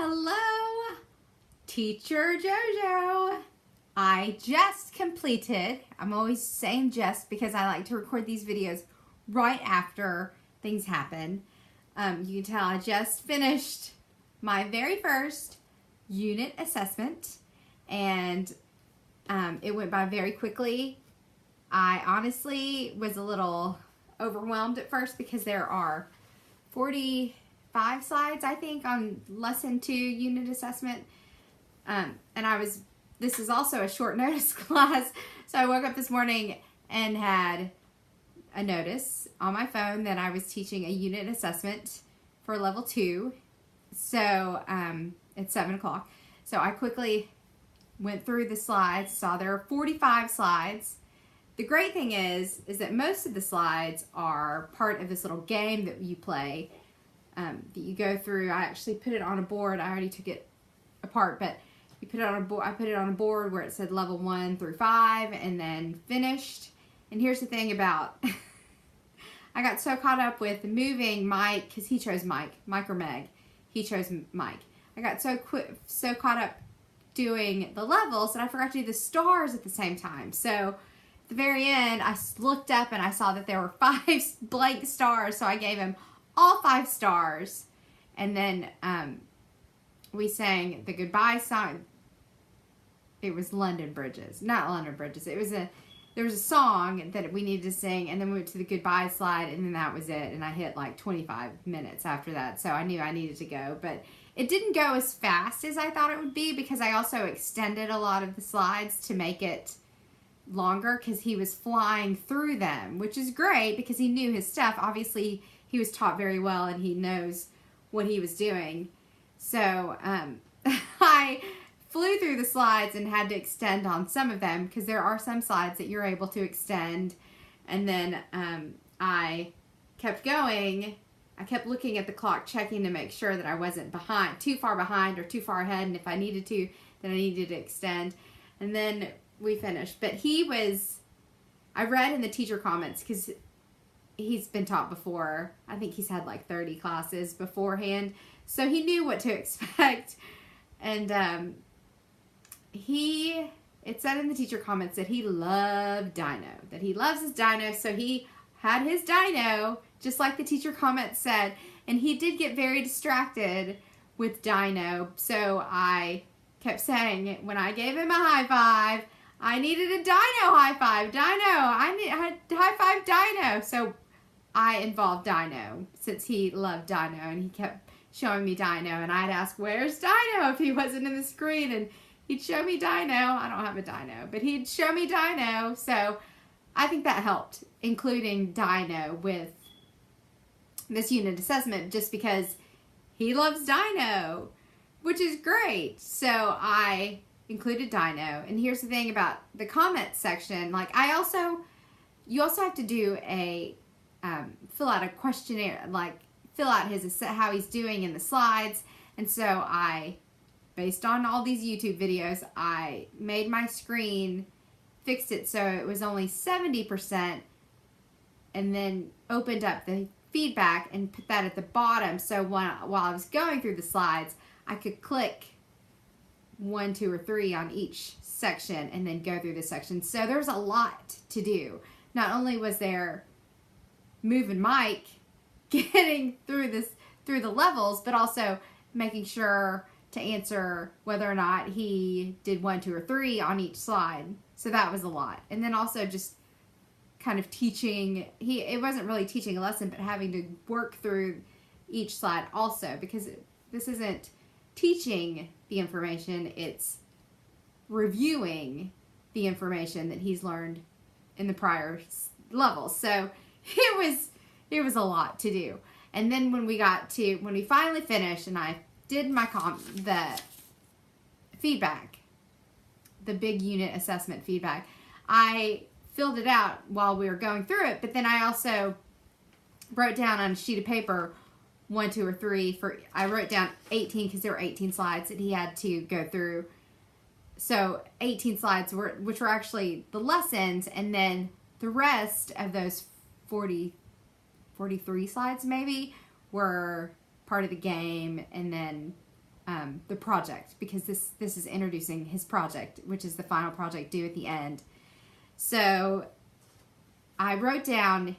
Hello, Teacher JoJo. I just completed, I'm always saying just because I like to record these videos right after things happen. You can tell I just finished my very first unit assessment, and it went by very quickly. I honestly was a little overwhelmed at first because there are 45 slides, I think, on lesson 2 unit assessment. And this is also a short notice class. So I woke up this morning and had a notice on my phone that I was teaching a unit assessment for level 2. So it's 7 o'clock. So I quickly went through the slides, saw there are 45 slides. The great thing is that most of the slides are part of this little game that you play, that you go through. I actually put it on a board. I already took it apart, but you put it on a board. I put it on a board where it said level 1 through 5 and then finished. And here's the thing about, I got so caught up with moving Mike, because he chose Mike or Meg. He chose Mike. I got so caught up doing the levels that I forgot to do the stars at the same time. So at the very end, I looked up and I saw that there were 5 blank stars. So I gave him all 5 stars. And then we sang the goodbye song. It was London Bridges. Not London Bridges. There was a song that we needed to sing, and then we went to the goodbye slide, and then that was it. And I hit like 25 minutes after that, so I knew I needed to go. But it didn't go as fast as I thought it would be, because I also extended a lot of the slides to make it longer, because he was flying through them, which is great because he knew his stuff. Obviously, he was taught very well, and he knows what he was doing. So I flew through the slides and had to extend on some of them, because there are some slides that you're able to extend. And then I kept going. I kept looking at the clock, checking to make sure that I wasn't too far behind or too far ahead. And if I needed to, then I needed to extend. And then we finished. But I read in the teacher comments, because he's been taught before. I think he's had like 30 classes beforehand. So he knew what to expect. And it said in the teacher comments that he loved Dino, that he loves his Dino. So he had his Dino, just like the teacher comments said, and he did get very distracted with Dino. So I kept saying, when I gave him a high five, I needed a Dino high five. Dino, I high five Dino. So I involved Dino, since he loved Dino, and he kept showing me Dino, and I'd ask, where's Dino, if he wasn't in the screen, and he'd show me Dino. I don't have a Dino, but he'd show me Dino. So I think that helped, including Dino with this unit assessment, just because he loves Dino, which is great. So I included Dino. And here's the thing about the comments section. Like, you also have to do fill out a questionnaire, like fill out how he's doing in the slides. And so based on all these YouTube videos, I made my screen, fixed it so it was only 70%, and then opened up the feedback and put that at the bottom. So while I was going through the slides, I could click 1, 2, or 3 on each section and then go through the section. So there's a lot to do. Not only was there moving Mike, getting through the levels, but also making sure to answer whether or not he did 1, 2, or 3 on each slide. So that was a lot. And then also just kind of teaching, it wasn't really teaching a lesson, but having to work through each slide also, because this isn't teaching the information, it's reviewing the information that he's learned in the prior levels. So it was a lot to do. And then when we finally finished and I did the feedback, the big unit assessment feedback, I filled it out while we were going through it, but then I also wrote down on a sheet of paper 1, 2, or 3 I wrote down 18, because there were 18 slides that he had to go through. So 18 slides which were actually the lessons, and then the rest of those 43 slides maybe were part of the game, and then the project, because this is introducing his project, which is the final project due at the end. So I wrote down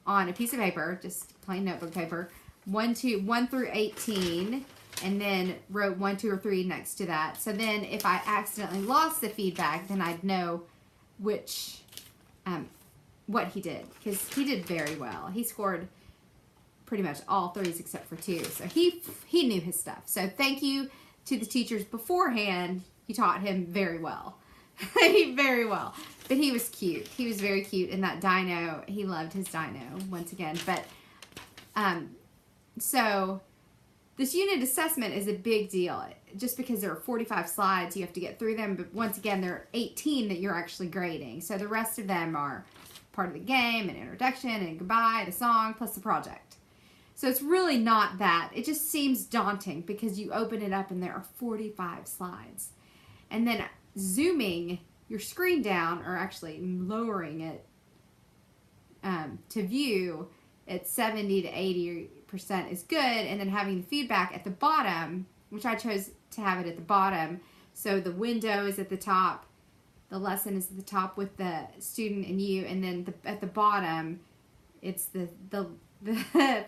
on a piece of paper, just plain notebook paper, 1 through 18, and then wrote 1, 2, or 3 next to that. So then if I accidentally lost the feedback, then I'd know which, what he did, because he did very well. He scored pretty much all 3s except for 2. So he knew his stuff. So thank you to the teachers beforehand. You taught him very well. Very well. But he was cute. He was very cute. And that Dino, he loved his Dino once again. But, so this unit assessment is a big deal. Just because there are 45 slides, you have to get through them. But once again, there are 18 that you're actually grading. So the rest of them are part of the game, an introduction, and goodbye, the song, plus the project. So it's really not that. It just seems daunting because you open it up and there are 45 slides. And then zooming your screen down, or actually lowering it to view at 70 to 80% is good. And then having the feedback at the bottom, which I chose to have it at the bottom. So the window is at the top. The lesson is at the top with the student and you. And then at the bottom, it's the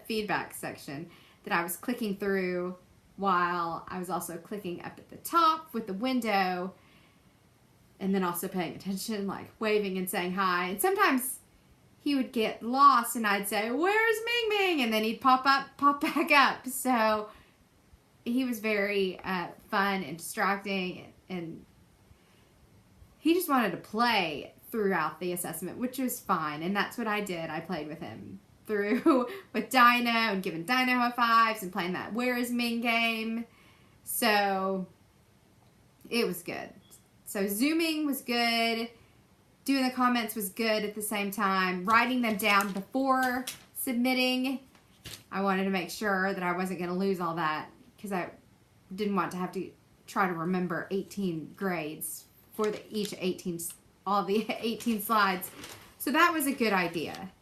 feedback section that I was clicking through, while I was also clicking up at the top with the window, and then also paying attention, like waving and saying hi. And sometimes he would get lost and I'd say, "Where's Ming Ming?" And then he'd pop back up. So he was very fun and distracting, and he just wanted to play throughout the assessment, which was fine. And that's what I did. I played with him through with Dino and giving Dino high fives and playing that "Where is Ming" game. So it was good. So zooming was good. Doing the comments was good at the same time. Writing them down before submitting, I wanted to make sure that I wasn't going to lose all that, because I didn't want to have to try to remember 18 grades for all the 18 slides. So that was a good idea.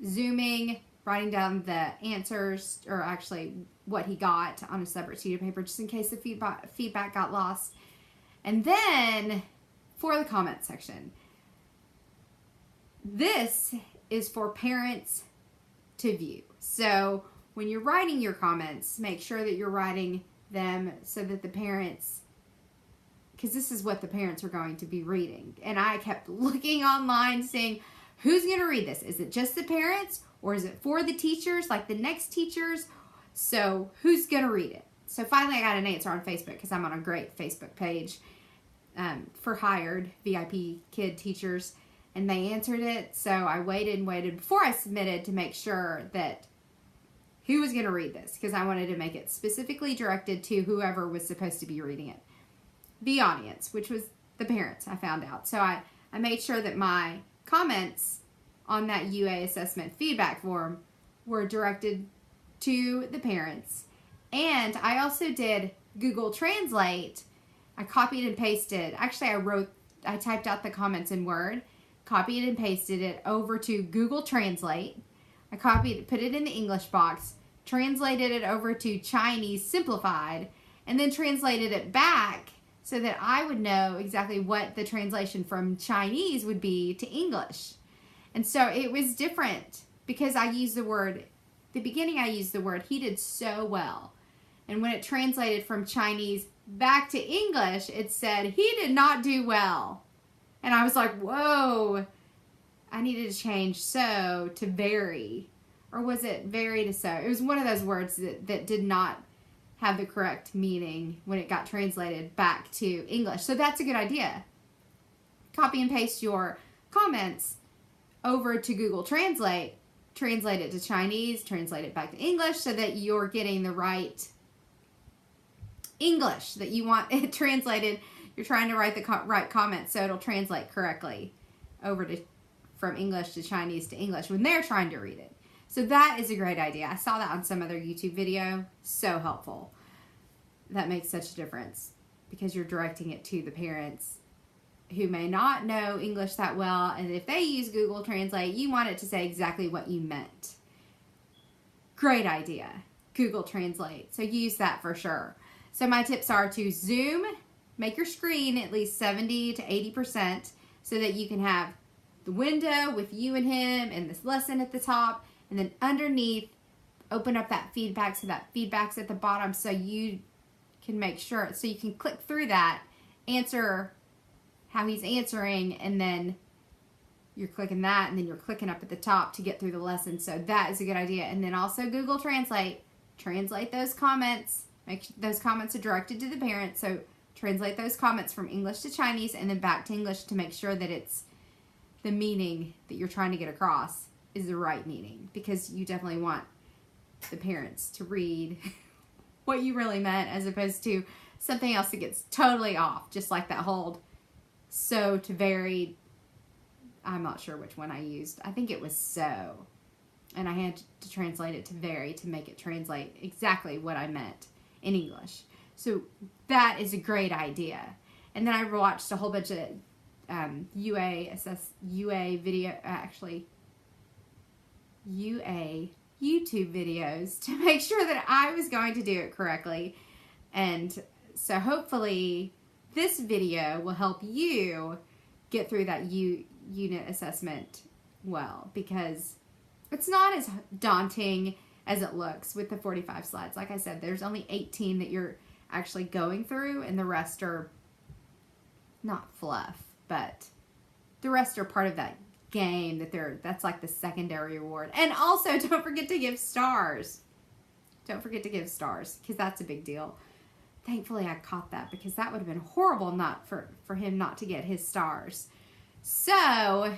Zooming, writing down the answers, or actually what he got on a separate sheet of paper, just in case the feedback got lost. And then for the comment section, this is for parents to view. So when you're writing your comments, make sure that you're writing them so that the parents, because this is what the parents are going to be reading. And I kept looking online, saying, who's going to read this? Is it just the parents, or is it for the teachers, like the next teachers? So who's going to read it? So finally I got an answer on Facebook, because I'm on a great Facebook page for hired VIPKID teachers, and they answered it. So I waited and waited before I submitted to make sure that who was going to read this, because I wanted to make it specifically directed to whoever was supposed to be reading it. The audience, which was the parents, I found out. So I made sure that my comments on that UA assessment feedback form were directed to the parents. And I also did Google Translate. I copied and pasted. Actually, I typed out the comments in Word, copied and pasted it over to Google Translate. I put it in the English box, translated it over to Chinese Simplified, and then translated it back so that I would know exactly what the translation from Chinese would be to English. And so it was different because I used the word, the beginning I used the word, he did so well. And when it translated from Chinese back to English, it said, he did not do well. And I was like, whoa, I needed to change so to very. Or was it very to so? It was one of those words that did not have the correct meaning when it got translated back to English. So that's a good idea. Copy and paste your comments over to Google Translate, translate it to Chinese, translate it back to English so that you're getting the right English that you want it translated. You're trying to write the right comments so it'll translate correctly over to from English to Chinese to English when they're trying to read it. So that is a great idea. I saw that on some other YouTube video. So helpful. That makes such a difference because you're directing it to the parents who may not know English that well. And if they use Google Translate, you want it to say exactly what you meant. Great idea. Google Translate. So use that for sure. So my tips are to zoom, make your screen at least 70 to 80% so that you can have the window with you and him and this lesson at the top, and then underneath open up that feedback so that feedback's at the bottom so you can make sure, so you can click through that, answer how he's answering, and then you're clicking that, and then you're clicking up at the top to get through the lesson. So that is a good idea. And then also Google Translate. Translate those comments. Make sure those comments are directed to the parent. So translate those comments from English to Chinese and then back to English to make sure that it's the meaning that you're trying to get across is the right meaning, because you definitely want the parents to read what you really meant as opposed to something else that gets totally off, just like that whole so to very. I'm not sure which one I used. I think it was so. And I had to translate it to very to make it translate exactly what I meant in English. So that is a great idea. And then I watched a whole bunch of UA video, UA YouTube videos to make sure that I was going to do it correctly. And so hopefully this video will help you get through that unit assessment well, because it's not as daunting as it looks with the 45 slides. Like I said, there's only 18 that you're actually going through, and the rest are not fluff, but the rest are part of that game that's like the secondary reward. And also don't forget to give stars. Don't forget to give stars, because that's a big deal. Thankfully I caught that, because that would have been horrible not for him not to get his stars. So,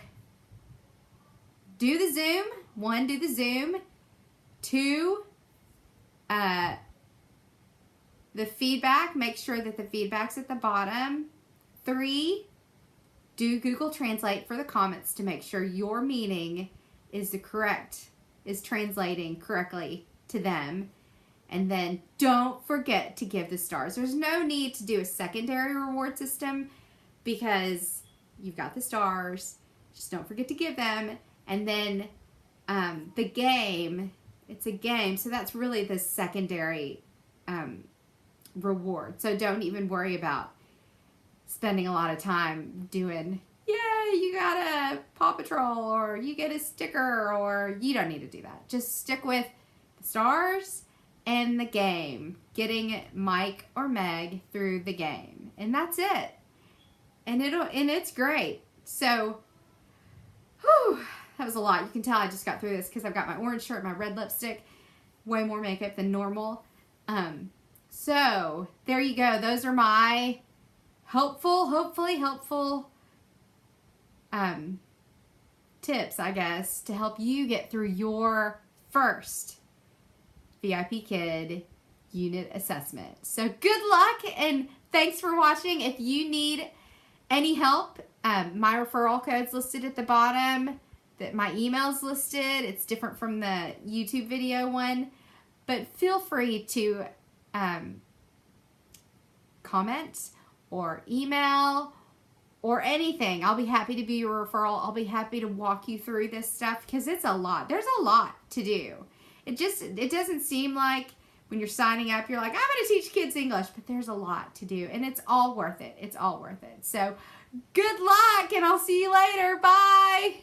do the Zoom. 1, do the Zoom. 2, the feedback. Make sure that the feedback's at the bottom. 3, do Google Translate for the comments to make sure your meaning is translating correctly to them. And then don't forget to give the stars. There's no need to do a secondary reward system because you've got the stars. Just don't forget to give them. And then the game, it's a game, so that's really the secondary reward. So don't even worry about spending a lot of time doing, yeah, you got a Paw Patrol, or you get a sticker, or you don't need to do that. Just stick with the stars and the game, getting Mike or Meg through the game. And that's it. And it's great. So, whew, that was a lot. You can tell I just got through this because I've got my orange shirt, my red lipstick, way more makeup than normal. So, there you go. Those are my hopefully helpful tips, I guess, to help you get through your first VIPKID unit assessment. So, good luck and thanks for watching. If you need any help, my referral code's listed at the bottom. That my email's listed. It's different from the YouTube video one, but feel free to comment or email or anything. I'll be happy to be your referral. I'll be happy to walk you through this stuff because it's a lot. There's a lot to do. It doesn't seem like when you're signing up, you're like, I'm going to teach kids English, but there's a lot to do, and it's all worth it. It's all worth it. So good luck, and I'll see you later. Bye.